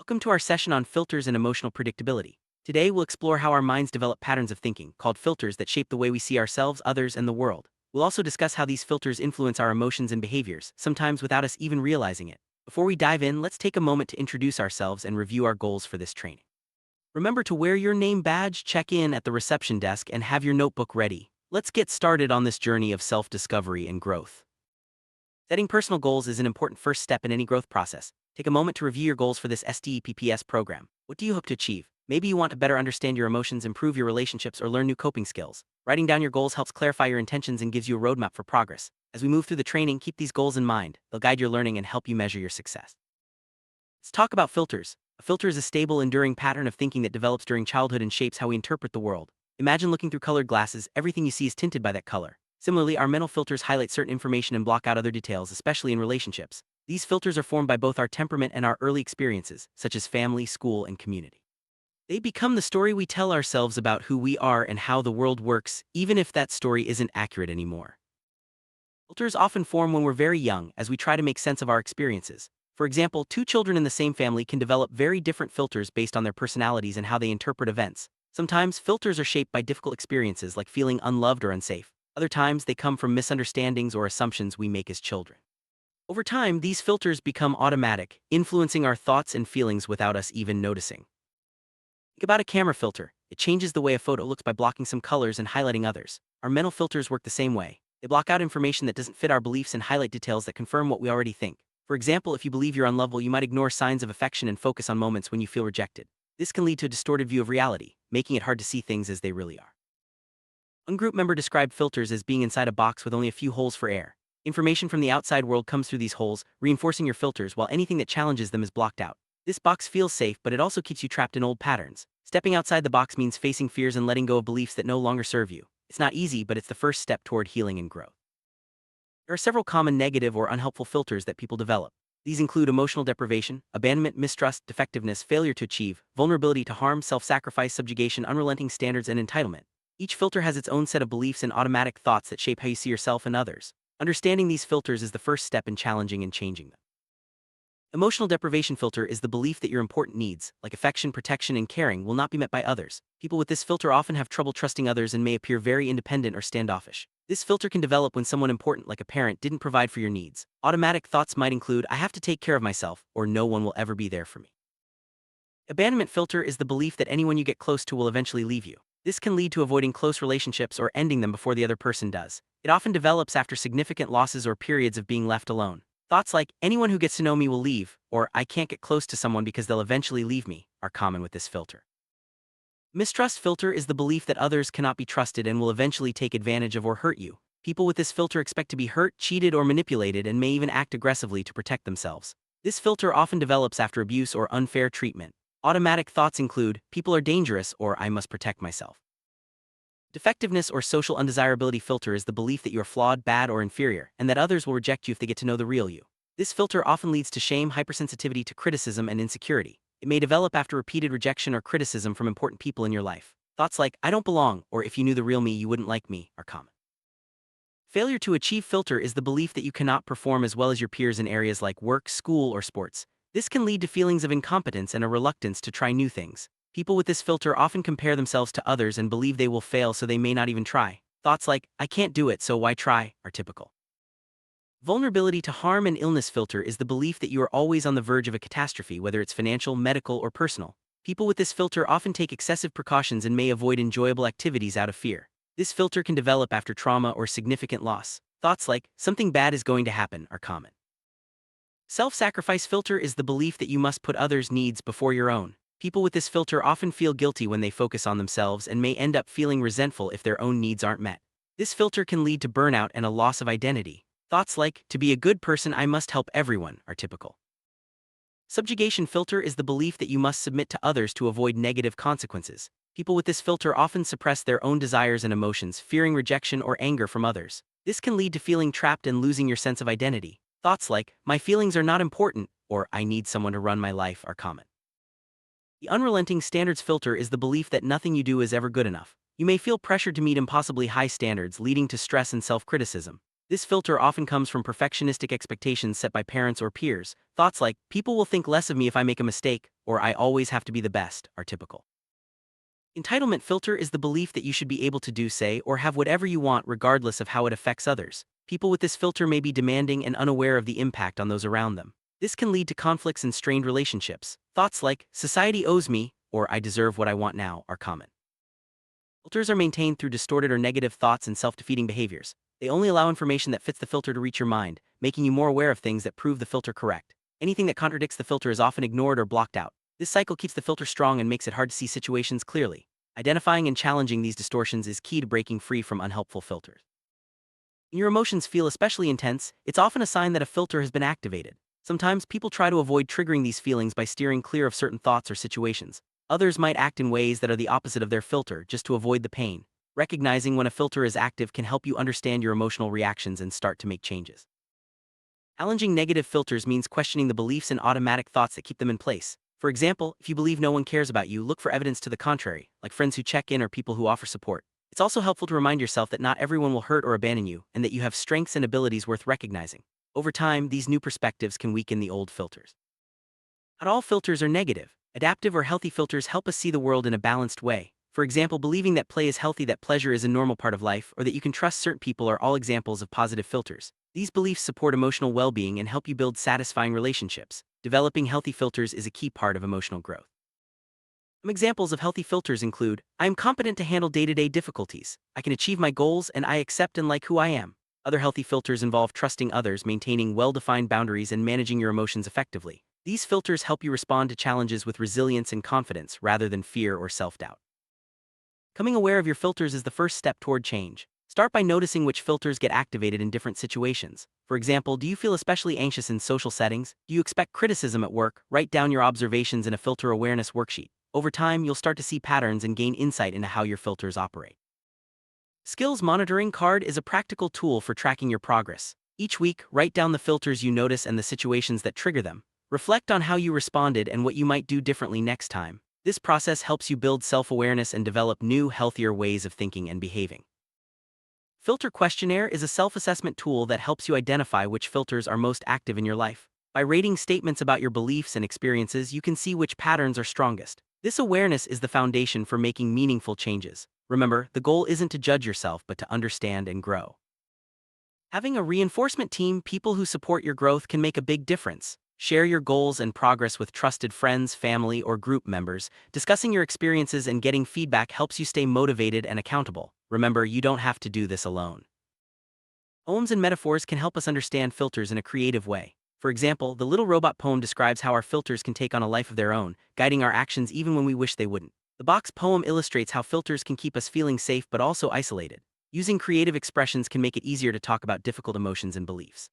Welcome to our session on filters and emotional predictability. Today, we'll explore how our minds develop patterns of thinking, called filters, that shape the way we see ourselves, others, and the world. We'll also discuss how these filters influence our emotions and behaviors, sometimes without us even realizing it. Before we dive in, let's take a moment to introduce ourselves and review our goals for this training. Remember to wear your name badge, check in at the reception desk, and have your notebook ready. Let's get started on this journey of self-discovery and growth. Setting personal goals is an important first step in any growth process. Take a moment to review your goals for this STEPPS program. What do you hope to achieve? Maybe you want to better understand your emotions, improve your relationships, or learn new coping skills. Writing down your goals helps clarify your intentions and gives you a roadmap for progress. As we move through the training, keep these goals in mind. They'll guide your learning and help you measure your success. Let's talk about filters. A filter is a stable, enduring pattern of thinking that develops during childhood and shapes how we interpret the world. Imagine looking through colored glasses. Everything you see is tinted by that color. Similarly, our mental filters highlight certain information and block out other details, especially in relationships. These filters are formed by both our temperament and our early experiences, such as family, school, and community. They become the story we tell ourselves about who we are and how the world works, even if that story isn't accurate anymore. Filters often form when we're very young, as we try to make sense of our experiences. For example, two children in the same family can develop very different filters based on their personalities and how they interpret events. Sometimes, filters are shaped by difficult experiences like feeling unloved or unsafe. Other times, they come from misunderstandings or assumptions we make as children. Over time, these filters become automatic, influencing our thoughts and feelings without us even noticing. Think about a camera filter. It changes the way a photo looks by blocking some colors and highlighting others. Our mental filters work the same way. They block out information that doesn't fit our beliefs and highlight details that confirm what we already think. For example, if you believe you're unlovable, you might ignore signs of affection and focus on moments when you feel rejected. This can lead to a distorted view of reality, making it hard to see things as they really are. One group member described filters as being inside a box with only a few holes for air. Information from the outside world comes through these holes, reinforcing your filters, while anything that challenges them is blocked out. This box feels safe, but it also keeps you trapped in old patterns. Stepping outside the box means facing fears and letting go of beliefs that no longer serve you. It's not easy, but it's the first step toward healing and growth. There are several common negative or unhelpful filters that people develop. These include emotional deprivation, abandonment, mistrust, defectiveness, failure to achieve, vulnerability to harm, self-sacrifice, subjugation, unrelenting standards, and entitlement. Each filter has its own set of beliefs and automatic thoughts that shape how you see yourself and others. Understanding these filters is the first step in challenging and changing them. Emotional deprivation filter is the belief that your important needs, like affection, protection, and caring, will not be met by others. People with this filter often have trouble trusting others and may appear very independent or standoffish. This filter can develop when someone important, like a parent, didn't provide for your needs. Automatic thoughts might include, "I have to take care of myself," or "no one will ever be there for me." Abandonment filter is the belief that anyone you get close to will eventually leave you. This can lead to avoiding close relationships or ending them before the other person does. It often develops after significant losses or periods of being left alone. Thoughts like, "anyone who gets to know me will leave," or "I can't get close to someone because they'll eventually leave me," are common with this filter. Mistrust filter is the belief that others cannot be trusted and will eventually take advantage of or hurt you. People with this filter expect to be hurt, cheated, or manipulated and may even act aggressively to protect themselves. This filter often develops after abuse or unfair treatment. Automatic thoughts include, "people are dangerous," or "I must protect myself." Defectiveness or social undesirability filter is the belief that you are flawed, bad, or inferior, and that others will reject you if they get to know the real you. This filter often leads to shame, hypersensitivity to criticism, and insecurity. It may develop after repeated rejection or criticism from important people in your life. Thoughts like, "I don't belong," or "if you knew the real me, you wouldn't like me," are common. Failure to achieve filter is the belief that you cannot perform as well as your peers in areas like work, school, or sports. This can lead to feelings of incompetence and a reluctance to try new things. People with this filter often compare themselves to others and believe they will fail, so they may not even try. Thoughts like, "I can't do it, so why try," are typical. Vulnerability to harm and illness filter is the belief that you are always on the verge of a catastrophe, whether it's financial, medical, or personal. People with this filter often take excessive precautions and may avoid enjoyable activities out of fear. This filter can develop after trauma or significant loss. Thoughts like, "something bad is going to happen," are common. Self-sacrifice filter is the belief that you must put others' needs before your own. People with this filter often feel guilty when they focus on themselves and may end up feeling resentful if their own needs aren't met. This filter can lead to burnout and a loss of identity. Thoughts like, "to be a good person, I must help everyone," are typical. Subjugation filter is the belief that you must submit to others to avoid negative consequences. People with this filter often suppress their own desires and emotions, fearing rejection or anger from others. This can lead to feeling trapped and losing your sense of identity. Thoughts like, "my feelings are not important," or "I need someone to run my life," are common. The unrelenting standards filter is the belief that nothing you do is ever good enough. You may feel pressured to meet impossibly high standards, leading to stress and self-criticism. This filter often comes from perfectionistic expectations set by parents or peers. Thoughts like, people will think less of me if I make a mistake, or I always have to be the best, are typical. Entitlement filter is the belief that you should be able to do, say, or have whatever you want regardless of how it affects others. People with this filter may be demanding and unaware of the impact on those around them. This can lead to conflicts and strained relationships. Thoughts like, society owes me, or I deserve what I want now, are common. Filters are maintained through distorted or negative thoughts and self-defeating behaviors. They only allow information that fits the filter to reach your mind, making you more aware of things that prove the filter correct. Anything that contradicts the filter is often ignored or blocked out. This cycle keeps the filter strong and makes it hard to see situations clearly. Identifying and challenging these distortions is key to breaking free from unhelpful filters. When your emotions feel especially intense, it's often a sign that a filter has been activated. Sometimes people try to avoid triggering these feelings by steering clear of certain thoughts or situations. Others might act in ways that are the opposite of their filter just to avoid the pain. Recognizing when a filter is active can help you understand your emotional reactions and start to make changes. Challenging negative filters means questioning the beliefs and automatic thoughts that keep them in place. For example, if you believe no one cares about you, look for evidence to the contrary, like friends who check in or people who offer support. It's also helpful to remind yourself that not everyone will hurt or abandon you, and that you have strengths and abilities worth recognizing. Over time, these new perspectives can weaken the old filters. Not all filters are negative. Adaptive or healthy filters help us see the world in a balanced way. For example, believing that play is healthy, that pleasure is a normal part of life, or that you can trust certain people are all examples of positive filters. These beliefs support emotional well-being and help you build satisfying relationships. Developing healthy filters is a key part of emotional growth. Some examples of healthy filters include, I am competent to handle day-to-day difficulties, I can achieve my goals, and I accept and like who I am. Other healthy filters involve trusting others, maintaining well-defined boundaries, and managing your emotions effectively. These filters help you respond to challenges with resilience and confidence rather than fear or self-doubt. Becoming aware of your filters is the first step toward change. Start by noticing which filters get activated in different situations. For example, do you feel especially anxious in social settings? Do you expect criticism at work? Write down your observations in a filter awareness worksheet. Over time, you'll start to see patterns and gain insight into how your filters operate. Skills Monitoring Card is a practical tool for tracking your progress. Each week, write down the filters you notice and the situations that trigger them. Reflect on how you responded and what you might do differently next time. This process helps you build self-awareness and develop new, healthier ways of thinking and behaving. Filter Questionnaire is a self-assessment tool that helps you identify which filters are most active in your life. By rating statements about your beliefs and experiences, you can see which patterns are strongest. This awareness is the foundation for making meaningful changes. Remember, the goal isn't to judge yourself, but to understand and grow. Having a reinforcement team, people who support your growth, can make a big difference. Share your goals and progress with trusted friends, family, or group members. Discussing your experiences and getting feedback helps you stay motivated and accountable. Remember, you don't have to do this alone. Poems and metaphors can help us understand filters in a creative way. For example, the Little Robot poem describes how our filters can take on a life of their own, guiding our actions even when we wish they wouldn't. The Box poem illustrates how filters can keep us feeling safe but also isolated. Using creative expressions can make it easier to talk about difficult emotions and beliefs.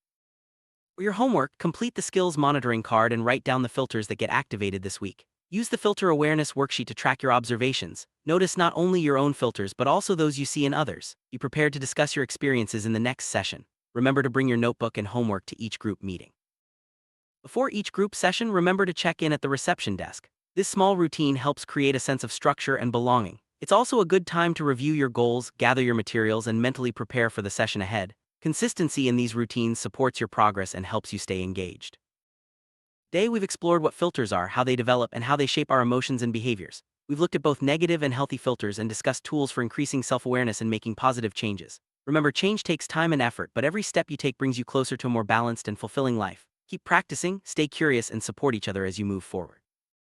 For your homework, complete the Skills Monitoring Card and write down the filters that get activated this week. Use the Filter Awareness worksheet to track your observations. Notice not only your own filters but also those you see in others. Be prepared to discuss your experiences in the next session. Remember to bring your notebook and homework to each group meeting. Before each group session, remember to check in at the reception desk. This small routine helps create a sense of structure and belonging. It's also a good time to review your goals, gather your materials, and mentally prepare for the session ahead. Consistency in these routines supports your progress and helps you stay engaged. Today, we've explored what filters are, how they develop, and how they shape our emotions and behaviors. We've looked at both negative and healthy filters and discussed tools for increasing self-awareness and making positive changes. Remember, change takes time and effort, but every step you take brings you closer to a more balanced and fulfilling life. Keep practicing, stay curious, and support each other as you move forward.